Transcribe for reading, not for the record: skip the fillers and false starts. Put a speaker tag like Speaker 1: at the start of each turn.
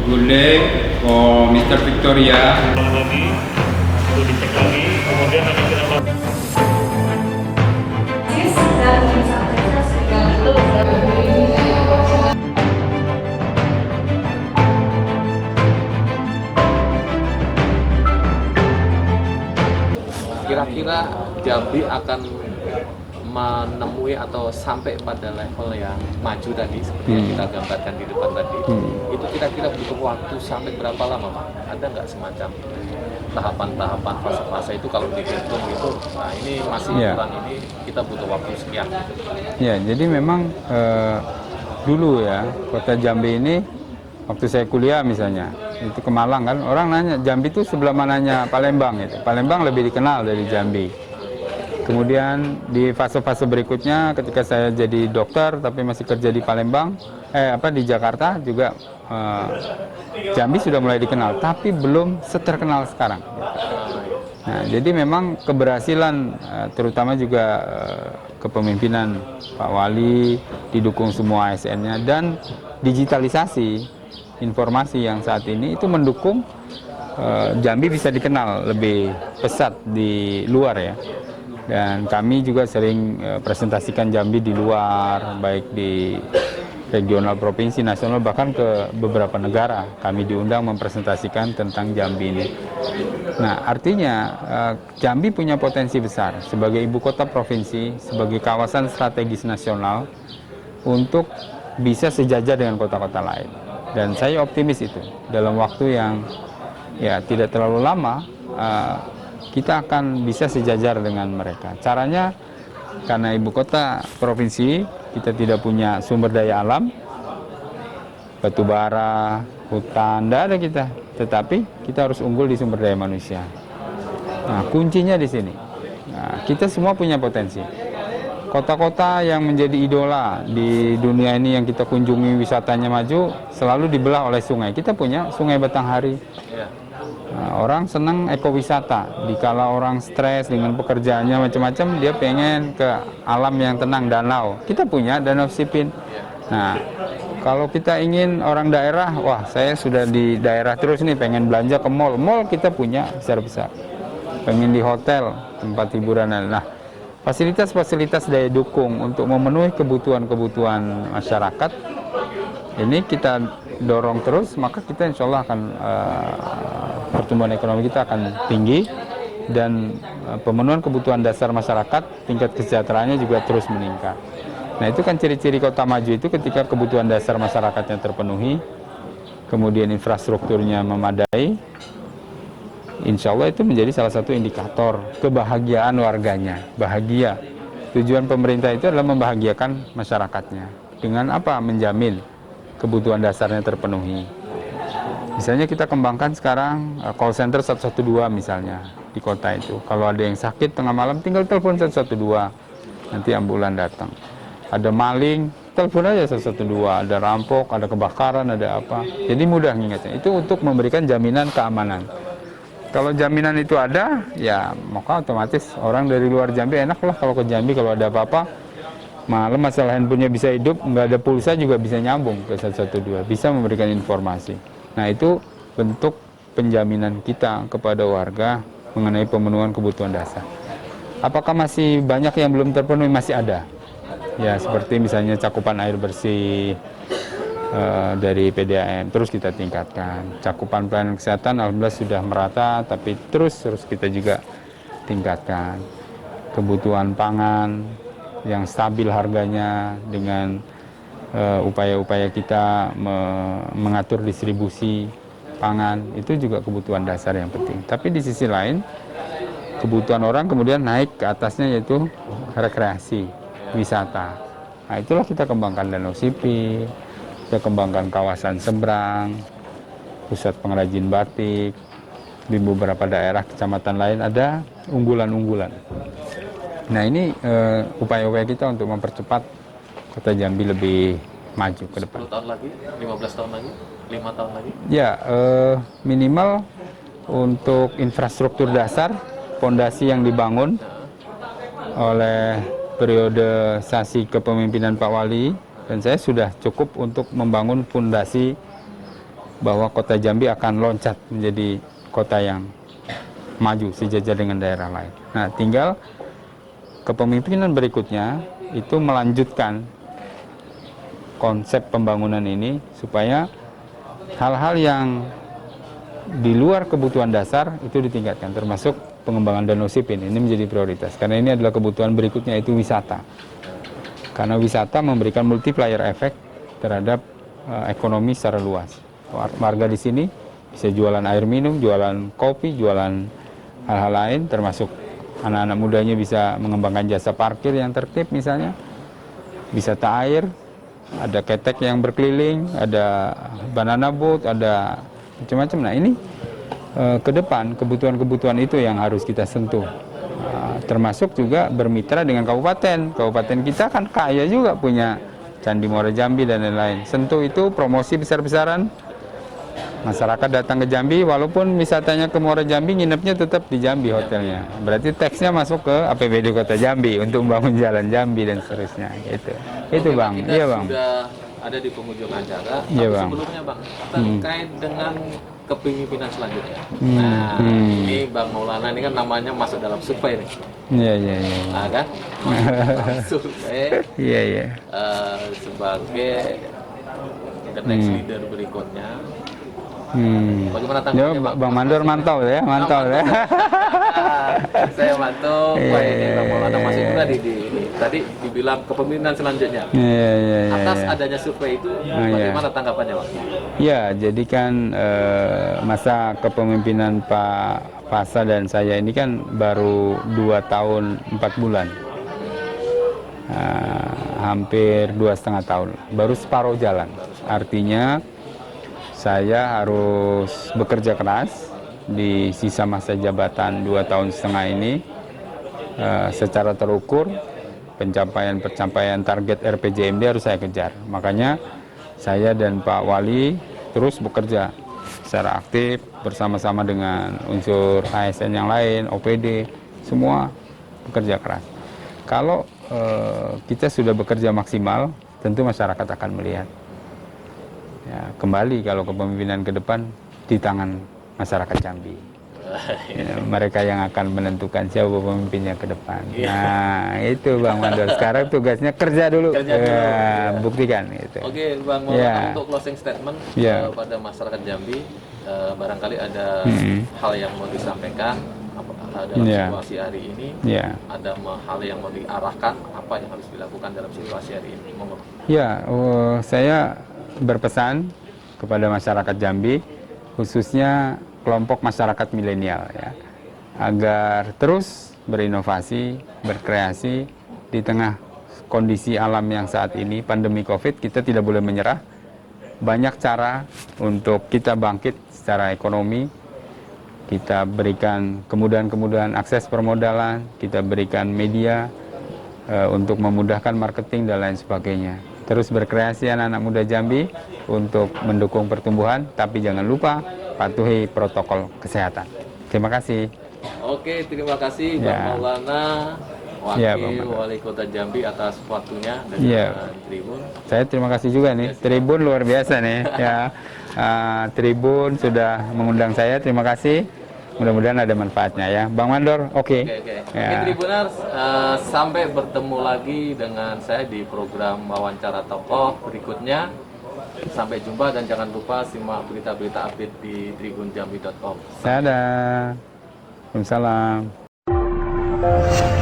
Speaker 1: Gule, for Mr. Victoria.
Speaker 2: Lagi, itu dicek lagi, kemudian akan kita
Speaker 3: kira-kira Jambi akan menemui atau sampai pada level yang maju tadi seperti yang kita gambarkan di depan tadi. Itu kira-kira butuh waktu sampai berapa lama, Pak? Ada nggak semacam tahapan-tahapan fase-fase itu kalau dihitung itu, nah ini masih kurang, ini kita butuh waktu sekian.
Speaker 4: Ya, jadi memang dulu ya kota Jambi ini waktu saya kuliah misalnya itu ke Malang kan, orang nanya Jambi itu sebelah mananya Palembang itu. Palembang lebih dikenal dari Jambi. Kemudian di fase-fase berikutnya ketika saya jadi dokter tapi masih kerja di Palembang, di Jakarta juga Jambi sudah mulai dikenal, tapi belum seterkenal sekarang. Nah, jadi memang keberhasilan terutama juga kepemimpinan Pak Wali didukung semua ASN-nya dan digitalisasi informasi yang saat ini itu mendukung Jambi bisa dikenal lebih pesat di luar ya. Dan kami juga sering presentasikan Jambi di luar, baik di regional, provinsi, nasional, bahkan ke beberapa negara. Kami diundang mempresentasikan tentang Jambi ini. Nah, artinya Jambi punya potensi besar sebagai ibu kota provinsi, sebagai kawasan strategis nasional untuk bisa sejajar dengan kota-kota lain. Dan saya optimis itu dalam waktu yang ya tidak terlalu lama kita akan bisa sejajar dengan mereka. Caranya karena ibu kota provinsi kita tidak punya sumber daya alam, batu bara, hutan, tidak ada kita. Tetapi kita harus unggul di sumber daya manusia. Nah, kuncinya di sini. Nah, kita semua punya potensi. Kota-kota yang menjadi idola di dunia ini yang kita kunjungi wisatanya maju selalu dibelah oleh sungai. Kita punya Sungai Batanghari. Nah, orang senang ekowisata. Dikala orang stres dengan pekerjaannya macam-macam, dia pengen ke alam yang tenang, danau. Kita punya Danau Sipin. Nah, kalau kita ingin orang daerah, wah saya sudah di daerah terus nih, pengen belanja ke mall. Mall kita punya besar-besar. Pengen di hotel, tempat hiburan. Nah, fasilitas-fasilitas daya dukung untuk memenuhi kebutuhan-kebutuhan masyarakat, ini kita dorong terus, maka kita insya Allah akan pertumbuhan ekonomi kita akan tinggi dan pemenuhan kebutuhan dasar masyarakat, tingkat kesejahteraannya juga terus meningkat. Nah, itu kan ciri-ciri kota maju itu ketika kebutuhan dasar masyarakatnya terpenuhi, kemudian infrastrukturnya memadai, insya Allah itu menjadi salah satu indikator kebahagiaan warganya. Bahagia. Tujuan pemerintah itu adalah membahagiakan masyarakatnya. Dengan apa? Menjamin kebutuhan dasarnya terpenuhi. Misalnya kita kembangkan sekarang call center 112 misalnya di kota itu. Kalau ada yang sakit tengah malam tinggal telepon 112, nanti ambulan datang. Ada maling, telepon aja 112, ada rampok, ada kebakaran, ada apa. Jadi mudah ngingetnya. Itu untuk memberikan jaminan keamanan. Kalau jaminan itu ada, ya maka otomatis orang dari luar Jambi enak lah kalau ke Jambi kalau ada apa-apa. Malam masalah handphonenya bisa hidup, nggak ada pulsa juga bisa nyambung ke 112, bisa memberikan informasi. Nah, itu bentuk penjaminan kita kepada warga mengenai pemenuhan kebutuhan dasar. Apakah masih banyak yang belum terpenuhi? Masih ada. Ya, seperti misalnya cakupan air bersih dari PDAM, terus kita tingkatkan. Cakupan pelayanan kesehatan alhamdulillah sudah merata, tapi terus kita juga tingkatkan. Kebutuhan pangan yang stabil harganya dengan upaya-upaya kita mengatur distribusi pangan, itu juga kebutuhan dasar yang penting. Tapi di sisi lain, kebutuhan orang kemudian naik ke atasnya yaitu rekreasi, wisata. Nah, itulah kita kembangkan Danau Sipin, kita kembangkan kawasan seberang, pusat pengrajin batik, di beberapa daerah kecamatan lain ada unggulan-unggulan. Nah, ini upaya-upaya kita untuk mempercepat Kota Jambi lebih maju ke depan.
Speaker 3: 10 tahun lagi, 15 tahun lagi, 5 tahun lagi?
Speaker 4: Ya, minimal untuk infrastruktur dasar, fondasi yang dibangun oleh periodisasi kepemimpinan Pak Wali, dan saya sudah cukup untuk membangun fondasi bahwa kota Jambi akan loncat menjadi kota yang maju sejajar dengan daerah lain. Nah, tinggal kepemimpinan berikutnya itu melanjutkan konsep pembangunan ini supaya hal-hal yang di luar kebutuhan dasar itu ditingkatkan, termasuk pengembangan Danau Sipin ini menjadi prioritas karena ini adalah kebutuhan berikutnya, itu wisata. Karena wisata memberikan multiplier efek terhadap ekonomi secara luas. Warga di sini bisa jualan air minum, jualan kopi, jualan hal-hal lain, termasuk anak-anak mudanya bisa mengembangkan jasa parkir yang tertib misalnya, wisata air, ada ketek yang berkeliling, ada banana boat, ada macam-macam. Nah ini ke depan kebutuhan-kebutuhan itu yang harus kita sentuh. Termasuk juga bermitra dengan kabupaten. Kabupaten kita kan kaya juga, punya Candi Muara Jambi dan lain-lain. Sentuh itu promosi besar-besaran. Masyarakat datang ke Jambi, walaupun wisatanya ke Muara Jambi, nginepnya tetap di Jambi hotelnya. Berarti teksnya masuk ke APBD Kota Jambi untuk membangun jalan Jambi dan seterusnya. Gitu. Itu
Speaker 3: Oke,
Speaker 4: Bang.
Speaker 3: Kita
Speaker 4: Iya Bang.
Speaker 3: sudah ada di penghujung acara.
Speaker 4: Iya,
Speaker 3: Tapi
Speaker 4: Bang.
Speaker 3: sebelumnya Bang, terkait dengan kepemimpinan selanjutnya. Nah, ini Bang Maulana ini kan namanya masuk dalam survei nih.
Speaker 4: Iya, iya, iya.
Speaker 3: Nah, kan? Dalam survei
Speaker 4: Iya, iya.
Speaker 3: sebagai the next leader berikutnya. Bagaimana
Speaker 4: Ya,
Speaker 3: tanggapannya
Speaker 4: Bang Mandor mantau ya, mantau ya.
Speaker 3: Saya mantau. Wah, ini Bang Maulana masih
Speaker 4: Iya.
Speaker 3: juga di tadi dibilang kepemimpinan selanjutnya.
Speaker 4: Iya, iya, iya.
Speaker 3: Atas
Speaker 4: iya.
Speaker 3: adanya survei itu,
Speaker 4: iya.
Speaker 3: bagaimana tanggapannya, Bang?
Speaker 4: Ya, jadi kan masa kepemimpinan Pak Fasa dan saya ini kan baru 2 tahun 4 bulan. Hampir 2,5 tahun, baru separuh jalan. Artinya saya harus bekerja keras di sisa masa jabatan 2,5 tahun ini secara terukur. Pencapaian target RPJMD harus saya kejar. Makanya saya dan Pak Wali terus bekerja secara aktif bersama-sama dengan unsur ASN yang lain, OPD, semua bekerja keras. Kalau kita sudah bekerja maksimal, tentu masyarakat akan melihat. Ya, kembali kalau kepemimpinan ke depan di tangan masyarakat Jambi. Ya, mereka yang akan menentukan siapa pemimpinnya ke depan. Nah, itu Bang Mandor. Sekarang tugasnya kerja dulu. Buktikan itu.
Speaker 3: Oke, Bang Maulana, untuk closing statement pada masyarakat Jambi, barangkali ada hal yang mau disampaikan dalam situasi hari ini. Ada hal yang mau diarahkan, apa yang harus dilakukan dalam situasi hari ini. Monggo.
Speaker 4: Ya, saya berpesan kepada masyarakat Jambi, khususnya kelompok masyarakat milenial ya, agar terus berinovasi, berkreasi di tengah kondisi alam yang saat ini, pandemi COVID. Kita tidak boleh menyerah. Banyak cara untuk kita bangkit secara ekonomi. Kita berikan kemudahan-kemudahan akses permodalan, kita berikan media untuk memudahkan marketing dan lain sebagainya. Terus berkreasi anak-anak muda Jambi untuk mendukung pertumbuhan, tapi jangan lupa patuhi protokol kesehatan. Terima kasih.
Speaker 3: Oke, terima kasih Bang Maulana, Wakil Wali Kota Jambi atas waktunya dengan Tribun.
Speaker 4: Saya terima kasih juga nih, Tribun luar biasa nih ya. Tribun sudah mengundang saya, terima kasih. Mudah-mudahan ada manfaatnya ya. Bang Mandor, oke.
Speaker 3: Oke, Tribuners, sampai bertemu lagi dengan saya di program Wawancara Tokoh berikutnya. Sampai jumpa dan jangan lupa simak berita-berita update di tribunjambi.com.
Speaker 4: Dadah. Waalaikumsalam.